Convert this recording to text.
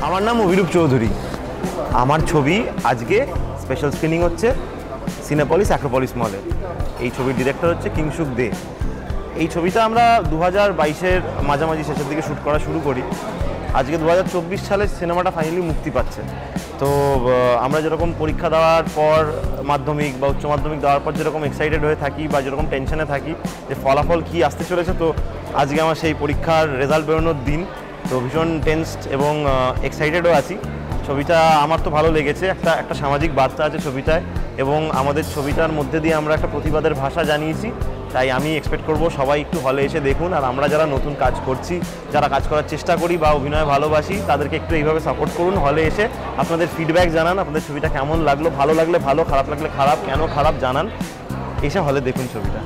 আমার নাম অভিরূপ চৌধুরী। আমার ছবি আজকে স্পেশাল স্ক্রিনিং হচ্ছে সিনেপলিস অ্যাক্রোপলিস মলে। এই ছবির ডিরেক্টর হচ্ছে কিংশুক দে। এই ছবিটা আমরা 2022-এর মাঝামাঝি শেষের দিকে শ্যুট করা শুরু করি। আজকে 2024 সালে সিনেমাটা ফাইনালি মুক্তি পাচ্ছে। তো আমরা যেরকম পরীক্ষা দেওয়ার পর মাধ্যমিক বা উচ্চ মাধ্যমিক দেওয়ার পর যেরকম এক্সাইটেড হয়ে থাকি বা যেরকম টেনশনে থাকি যে ফলাফল কী আসতে চলেছে, তো আজকে আমার সেই পরীক্ষার রেজাল্ট বেরোনোর দিন। তো ভীষণ টেনসড এবং এক্সাইটেডও আছি। ছবিটা আমার তো ভালো লেগেছে। একটা সামাজিক বার্তা আছে ছবিটায় এবং আমাদের ছবিটার মধ্যে দিয়ে আমরা একটা প্রতিবাদের ভাষা জানিয়েছি। তাই আমি এক্সপেক্ট করব সবাই একটু হলে এসে দেখুন। আর আমরা যারা নতুন কাজ করছি, যারা কাজ করার চেষ্টা করি বা অভিনয় ভালোবাসি, তাদেরকে একটু এইভাবে সাপোর্ট করুন। হলে এসে আপনাদের ফিডব্যাক জানান, আপনাদের ছবিটা কেমন লাগলো, ভালো লাগলে ভালো, খারাপ লাগলে খারাপ, কেন খারাপ জানান। এসে হলে দেখুন ছবিটা।